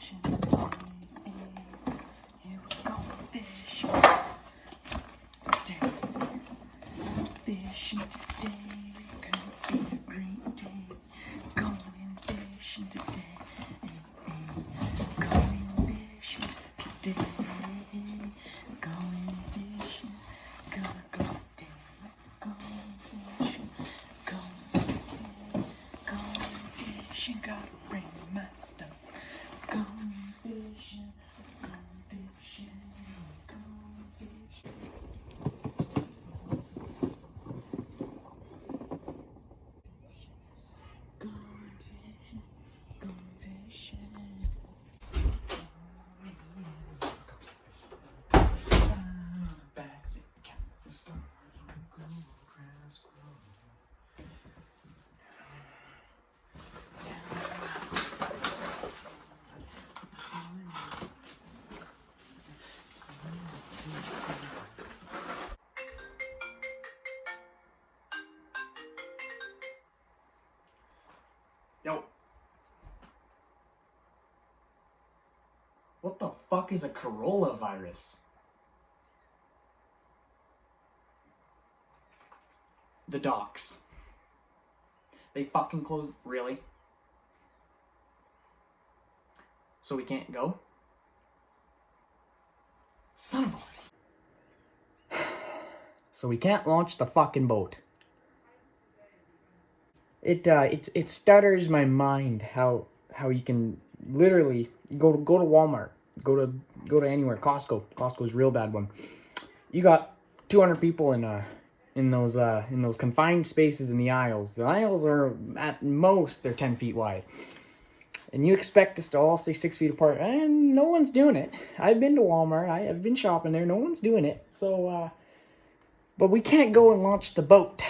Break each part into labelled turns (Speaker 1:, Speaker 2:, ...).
Speaker 1: fishing today. Here we go fishing today. Fishing today. Gonna be a great day. Going fishing today. Going fishing today. Going fishing. Gonna go today. Going fishing. Going fishing. Gotta bring my stuff. Going fishing. Going fishing. Going fishing. Going fishing. Going fishing. Bags and count the stars. Go, grass grow. Yo. What the fuck is a coronavirus? The docks. They fucking closed. Really? So we can't go? Son of a... So we can't launch the fucking boat. It stutters my mind how you can literally go to Walmart, go to anywhere, Costco. Costco's a real bad one. You got 200 people in those confined spaces in the aisles. The aisles are at most they're 10 feet wide. And you expect us to all stay 6 feet apart, and no one's doing it. I've been to Walmart, I've been shopping there, no one's doing it. So but we can't go and launch the boat.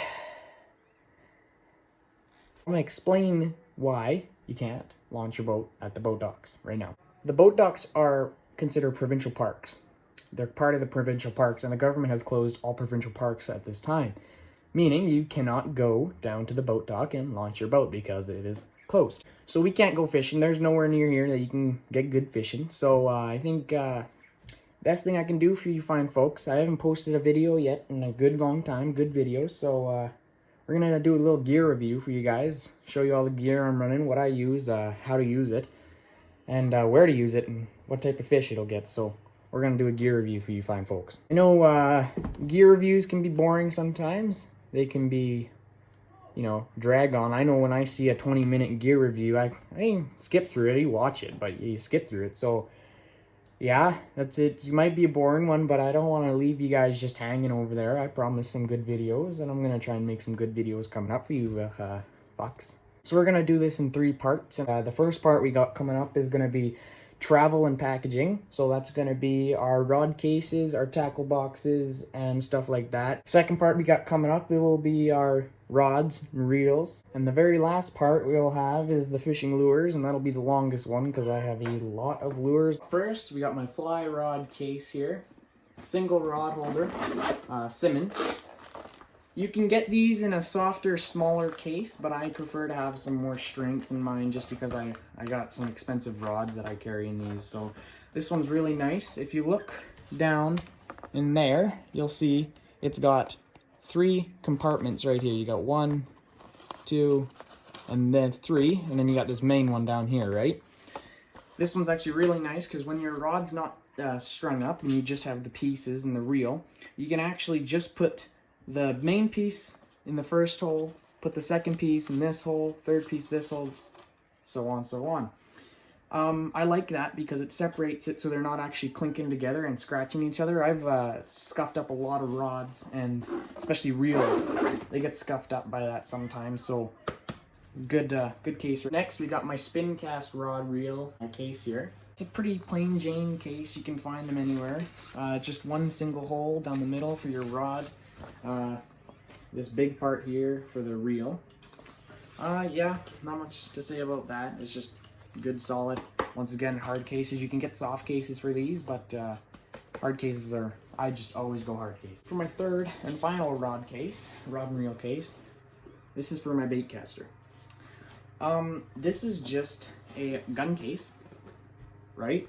Speaker 1: I'm going to explain why you can't launch your boat at the boat docks right now. The boat docks are considered provincial parks. They're part of the provincial parks, and the government has closed all provincial parks at this time. Meaning you cannot go down to the boat dock and launch your boat because it is closed. So we can't go fishing. There's nowhere near here that you can get good fishing. So I think best thing I can do for you fine folks, I haven't posted a video yet in a good long time, good videos. So we're going to do a little gear review for you guys, show you all the gear I'm running, what I use, how to use it, and where to use it, and what type of fish it'll get. So we're going to do a gear review for you fine folks. I know gear reviews can be boring sometimes. They can be, you know, drag on. I know when I see a 20-minute gear review, I skip through it. You watch it, but you skip through it. So yeah, that's it. It might be a boring one, but I don't want to leave you guys just hanging over there. I promise some good videos, and I'm going to try and make some good videos coming up for you, fucks. So we're going to do this in 3 parts. The first part we got coming up is going to be travel and packaging. So that's going to be our rod cases, our tackle boxes, and stuff like that. Second part we got coming up, it will be our rods and reels. And the very last part we'll have is the fishing lures, and that'll be the longest one because I have a lot of lures. First, we got my fly rod case here. Single rod holder, Simmons. You can get these in a softer, smaller case, but I prefer to have some more strength in mine just because I got some expensive rods that I carry in these. So this one's really nice. If you look down in there, you'll see it's got 3 compartments right here. You got 1, 2, and then 3, and then you got this main one down here, right? This one's actually really nice because when your rod's not strung up and you just have the pieces and the reel, you can actually just put the main piece in the first hole, put the second piece in this hole, third piece this hole, so on, so on. I like that because it separates it so they're not actually clinking together and scratching each other. I've scuffed up a lot of rods, and especially reels. They get scuffed up by that sometimes, so good case. Next, we got my spin cast rod reel case here. It's a pretty plain Jane case. You can find them anywhere. Just one single hole down the middle for your rod. This big part here for the reel. Yeah, not much to say about that. It's just good, solid. Once again, hard cases. You can get soft cases for these, but hard cases are, I just always go hard case. For my third and final rod and reel case, this is for my bait caster. This is just a gun case right,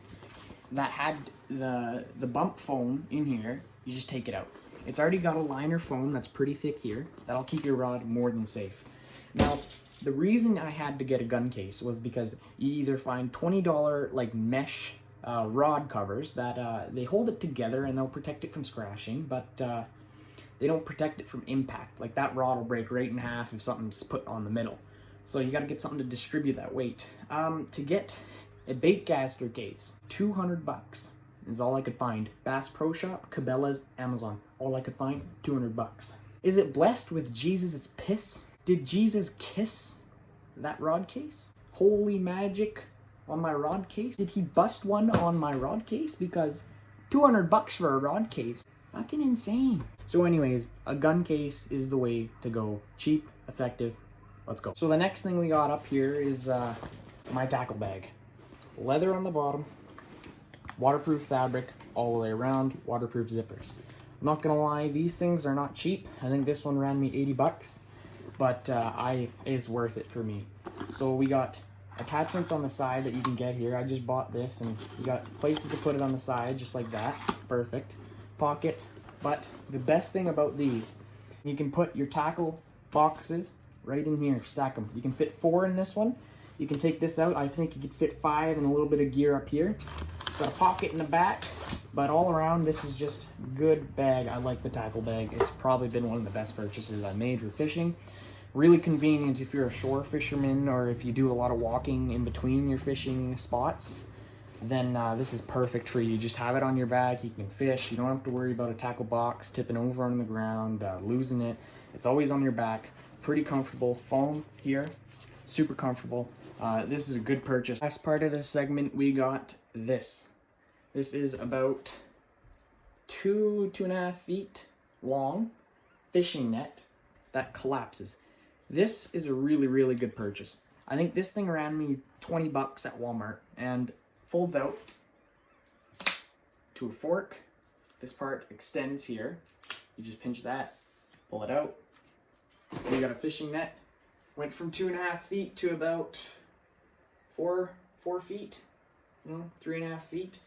Speaker 1: that had the bump foam in here, you just take it out. It's already got a liner foam that's pretty thick here. That'll keep your rod more than safe. Now, the reason I had to get a gun case was because you either find $20 like mesh rod covers that they hold it together and they'll protect it from scratching, but they don't protect it from impact. Like that rod will break right in half if something's put on the middle. So you got to get something to distribute that weight. To get a baitcaster case, 200 bucks is all I could find. Bass Pro Shop, Cabela's, Amazon. All I could find, 200 bucks. Is it blessed with Jesus' piss? Did Jesus kiss that rod case? Holy magic on my rod case? Did he bust one on my rod case? Because 200 bucks for a rod case, fucking insane. So anyways, a gun case is the way to go. Cheap, effective, let's go. So the next thing we got up here is my tackle bag. Leather on the bottom, waterproof fabric all the way around, waterproof zippers. I'm not gonna lie, these things are not cheap. I think this one ran me 80 bucks, but it's worth it for me. So we got attachments on the side that you can get here. I just bought this, and you got places to put it on the side, just like that. Perfect. Pocket. But the best thing about these, you can put your tackle boxes right in here, stack them. You can fit 4 in this one. You can take this out. I think you could fit 5 and a little bit of gear up here. Got a pocket in the back, but all around, this is just good bag. I like the tackle bag. It's probably been one of the best purchases I made for fishing. Really convenient if you're a shore fisherman or if you do a lot of walking in between your fishing spots. Then this is perfect for you. Just have it on your back. You can fish. You don't have to worry about a tackle box tipping over on the ground, losing it. It's always on your back. Pretty comfortable. Foam here, super comfortable. This is a good purchase. Last part of this segment, we got this. This is about 2.5 feet long fishing net that collapses. This is a really, really good purchase. I think this thing ran me 20 bucks at Walmart and folds out to a fork. This part extends here. You just pinch that, pull it out. We got a fishing net. Went from 2.5 feet to about 4 feet, 3.5 feet.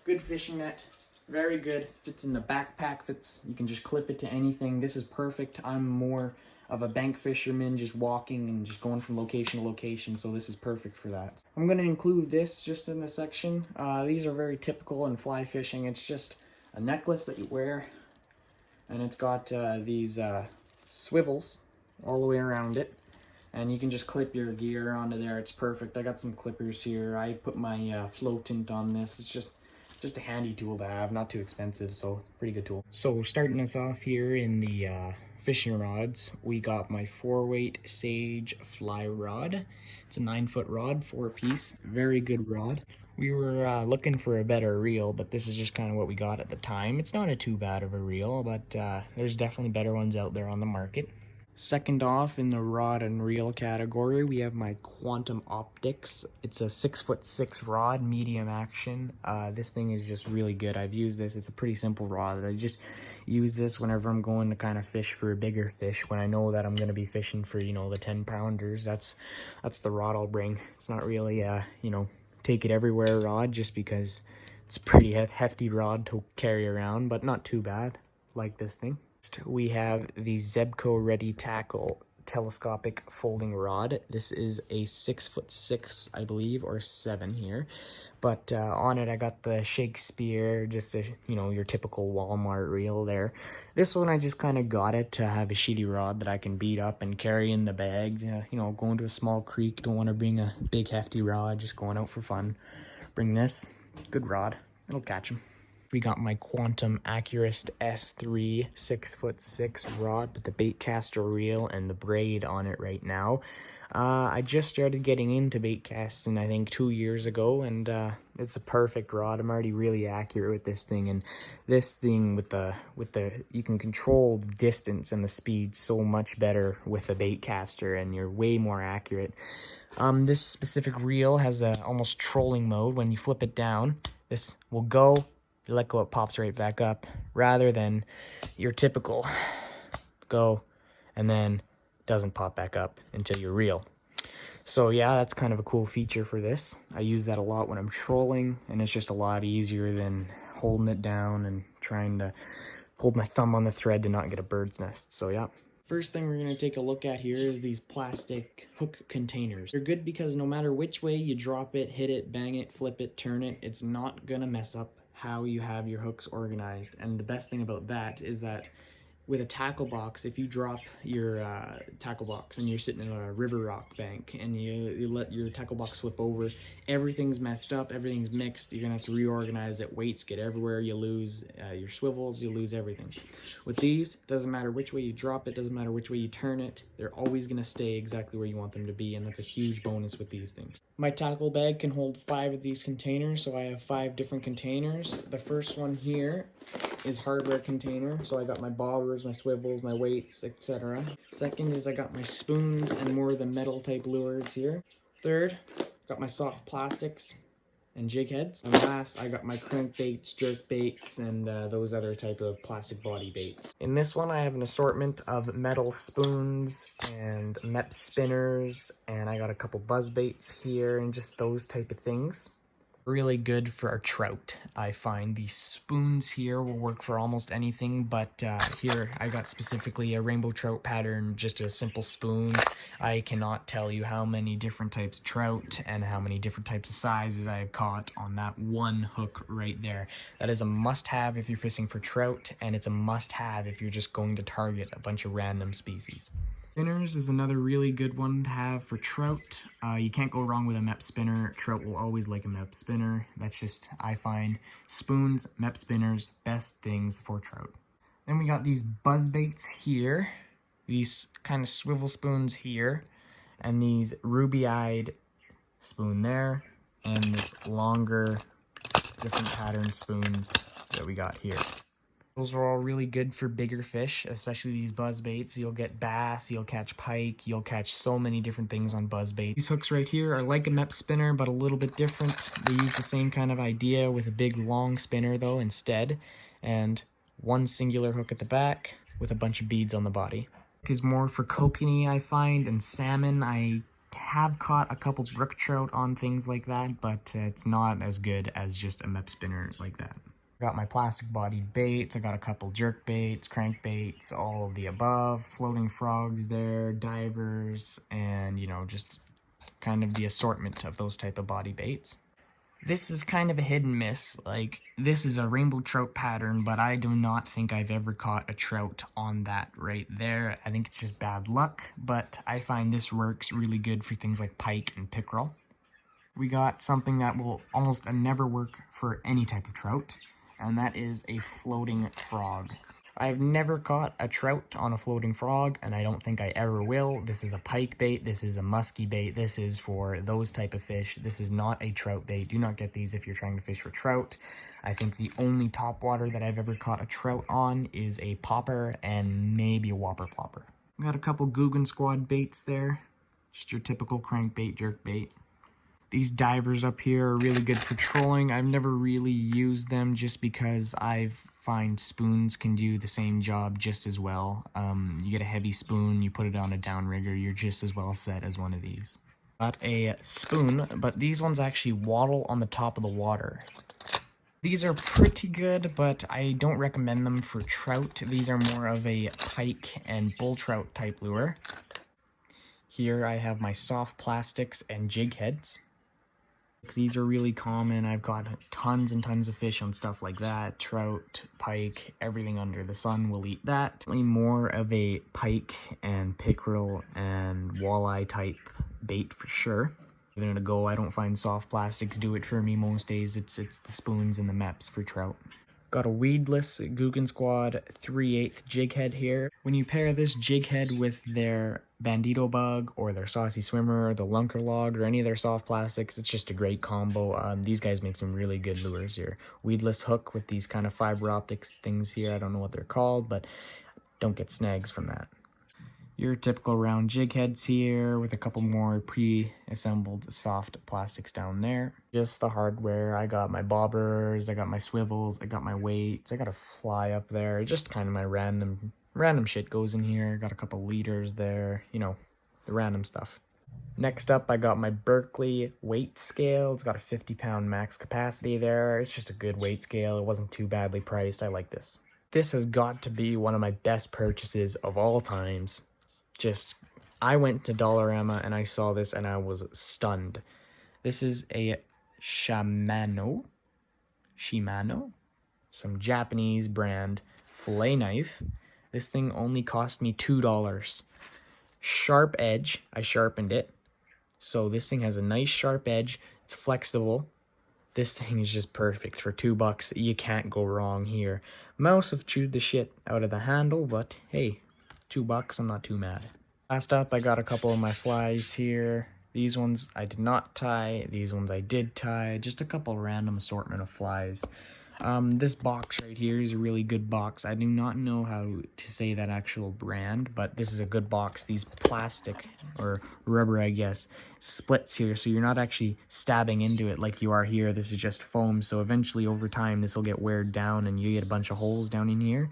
Speaker 1: Good fishing net, very good. Fits in the backpack, you can just clip it to anything. This is perfect. I'm more of a bank fisherman, just walking and just going from location to location, so this is perfect for that. I'm gonna include this just in the section. These are very typical in fly fishing. It's just a necklace that you wear, and it's got these swivels all the way around it. And you can just clip your gear onto there. It's perfect. I got some clippers here. I put my floatant on this. It's just a handy tool to have, not too expensive, so pretty good tool. So starting us off here in the fishing rods, we got my 4-weight Sage fly rod. It's a 9-foot rod, 4-piece, very good rod. We were looking for a better reel, but this is just kind of what we got at the time. It's not too bad of a reel, but there's definitely better ones out there on the market. Second off in the rod and reel category, we have my Quantum Optics. It's a 6'6" rod, medium action. This thing is just really good. I've used this. It's a pretty simple rod. I just use this whenever I'm going to kind of fish for a bigger fish. When I know that I'm going to be fishing for, the 10-pounders, that's the rod I'll bring. It's not really take it everywhere rod, just because it's a pretty hefty rod to carry around, but not too bad. Like this thing. We have the Zebco Ready Tackle telescopic folding rod. This is a 6'6", I believe, or 7 here. But on it, I got the Shakespeare, just your typical Walmart reel there. This one, I just kind of got it to have a shitty rod that I can beat up and carry in the bag. Going to a small creek, don't want to bring a big hefty rod, just going out for fun. Bring this, good rod, it'll catch them. We got my Quantum Accurist S3 6'6" rod with the baitcaster reel and the braid on it right now. I just started getting into bait casting, I think 2 years ago, and it's a perfect rod. I'm already really accurate with this thing, and this thing with the you can control the distance and the speed so much better with a baitcaster, and you're way more accurate. This specific reel has a almost trolling mode. When you flip it down, this will go. You let go, it pops right back up, rather than your typical go and then doesn't pop back up until you reel. So yeah, that's kind of a cool feature for this. I use that a lot when I'm trolling, and it's just a lot easier than holding it down and trying to hold my thumb on the thread to not get a bird's nest. So yeah. First thing we're going to take a look at here is these plastic hook containers. They're good because no matter which way you drop it, hit it, bang it, flip it, turn it, it's not going to mess up how you have your hooks organized. And the best thing about that is that with a tackle box, if you drop your tackle box and you're sitting in a river rock bank and you let your tackle box flip over, everything's messed up, everything's mixed, you're gonna have to reorganize it, weights get everywhere, you lose your swivels, you lose everything. With these, doesn't matter which way you drop it, doesn't matter which way you turn it, they're always gonna stay exactly where you want them to be, and that's a huge bonus with these things. My tackle bag can hold 5 of these containers, so I have 5 different containers. The first one here is hardware container, so I got my bobbers, my swivels, my weights, etc. Second is I got my spoons and more of the metal type lures here. Third, got my soft plastics and jig heads. And last, I got my crankbaits, jerk baits, and those other type of plastic body baits. In this one, I have an assortment of metal spoons and MEP spinners, and I got a couple buzz baits here and just those type of things. Really good for our trout. I find these spoons here will work for almost anything, but here I got specifically a rainbow trout pattern, just a simple spoon. I cannot tell you how many different types of trout and how many different types of sizes I have caught on that one hook right there. That is a must-have if you're fishing for trout, and it's a must-have if you're just going to target a bunch of random species. Spinners is another really good one to have for trout. You can't go wrong with a MEP spinner. Trout will always like a MEP spinner. That's just, I find, spoons, MEP spinners, best things for trout. Then we got these buzz baits here, these kind of swivel spoons here, and these ruby-eyed spoon there, and this longer, different pattern spoons that we got here. Those are all really good for bigger fish, especially these buzz baits. You'll get bass, you'll catch pike, you'll catch so many different things on buzz baits. These hooks right here are like a MEP spinner, but a little bit different. They use the same kind of idea with a big long spinner though instead, and one singular hook at the back with a bunch of beads on the body. Is more for kokanee, I find, and salmon. I have caught a couple brook trout on things like that, but it's not as good as just a MEP spinner like that. Got my plastic bodied baits, I got a couple jerk baits, crankbaits, all of the above, floating frogs there, divers, and you know, just kind of the assortment of those type of body baits. This is kind of a hit and miss. Like, this is a rainbow trout pattern, but I do not think I've ever caught a trout on that right there. I think it's just bad luck, but I find this works really good for things like pike and pickerel. We got something that will almost never work for any type of trout, and that is a floating frog. I've never caught a trout on a floating frog, and I don't think I ever will. This is a pike bait, this is a musky bait, this is for those type of fish. This is not a trout bait. Do not get these if you're trying to fish for trout. I think the only topwater that I've ever caught a trout on is a popper and maybe a whopper plopper. We got a couple Guggen Squad baits there. Just your typical crankbait, jerk bait. These divers up here are really good for trolling. I've never really used them just because I find spoons can do the same job just as well. You get a heavy spoon, you put it on a downrigger, you're just as well set as one of these. Got a spoon, but these ones actually waddle on the top of the water. These are pretty good, but I don't recommend them for trout. These are more of a pike and bull trout type lure. Here I have my soft plastics and jig heads. These are really common. I've got tons and tons of fish on stuff like that. Trout, pike, everything under the sun will eat that. More of a pike and pickerel and walleye type bait for sure. Giving it a go. I don't find soft plastics do it for me most days. It's the spoons and the MEPs for trout. Got a weedless Guggen Squad 3/8 jig head here. When you pair this jig head with their bandito bug or their saucy swimmer or the lunker log or any of their soft plastics, it's just a great combo. These guys make some really good lures here. Weedless hook with these kind of fiber optics things here. I don't know what they're called, but don't get snags from that. Your typical round jig heads here with a couple more pre-assembled soft plastics down there. Just the hardware. I got my bobbers, I got my swivels, I got my weights, I got a fly up there. Just kind of my random shit goes in here. Got a couple leaders there, you know, the random stuff. Next up, I got my Berkeley weight scale. It's got a 50-pound max capacity there. It's just a good weight scale. It wasn't too badly priced. I like this. This has got to be one of my best purchases of all times. I went to Dollarama and I saw this and I was stunned. This is a Shimano, some Japanese brand fillet knife. This thing only cost me $2. Sharp edge, I sharpened it. So this thing has a nice sharp edge. It's flexible. This thing is just perfect for $2. You can't go wrong here. Mouse have chewed the shit out of the handle, but hey, $2, I'm not too mad. Last up, I got a couple of my flies here. These ones I did not tie. These ones I did tie. Just a couple random assortment of flies. This box right here is a really good box. I do not know how to say that actual brand, but this is a good box. These plastic, or rubber I guess, splits here, so you're not actually stabbing into it like you are here. This is just foam, so eventually over time this will get weared down and you get a bunch of holes down in here.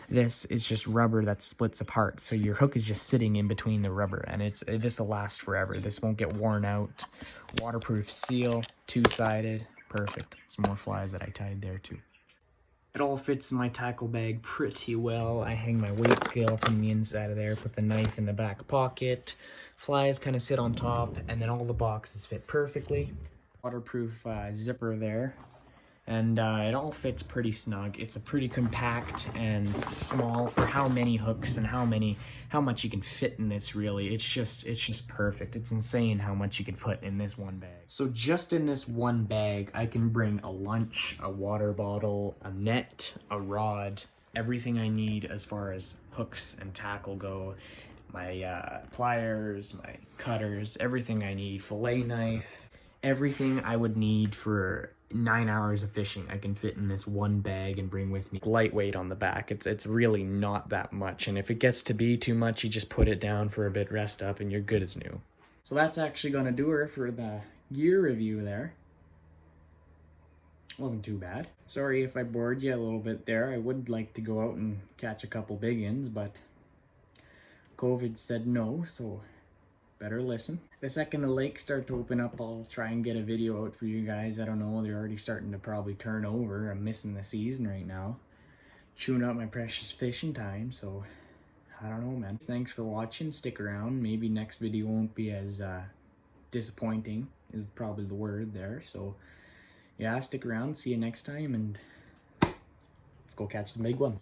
Speaker 1: This is just rubber that splits apart, so your hook is just sitting in between the rubber, and this will last forever. This won't get worn out. Waterproof seal, two-sided, perfect. Some more flies that I tied there too. It all fits in my tackle bag pretty well. I hang my weight scale from the inside of there, put the knife in the back pocket. Flies kind of sit on top, and then all the boxes fit perfectly. Waterproof zipper there. And it all fits pretty snug. It's a pretty compact and small for how many hooks and how much you can fit in this, really. It's just perfect. It's insane how much you can put in this one bag. So just in this one bag, I can bring a lunch, a water bottle, a net, a rod, everything I need as far as hooks and tackle go. My pliers, my cutters, everything I need, fillet knife, everything I would need for 9 hours of fishing I can fit in this one bag and bring with me. Lightweight on the back. It's really not that much, and if it gets to be too much, you just put it down for a bit, rest up, and you're good as new. So that's actually gonna do her for the gear review there. Wasn't too bad. Sorry if I bored you a little bit there. I would like to go out and catch a couple big ones, but COVID said no, so better listen. The second the lakes start to open up, I'll try and get a video out for you guys. I don't know, they're already starting to probably turn over. I'm missing the season right now. Chewing up my precious fishing time, so I don't know, man. Thanks for watching. Stick around. Maybe next video won't be as disappointing is probably the word there. So yeah, stick around. See you next time, and let's go catch some big ones.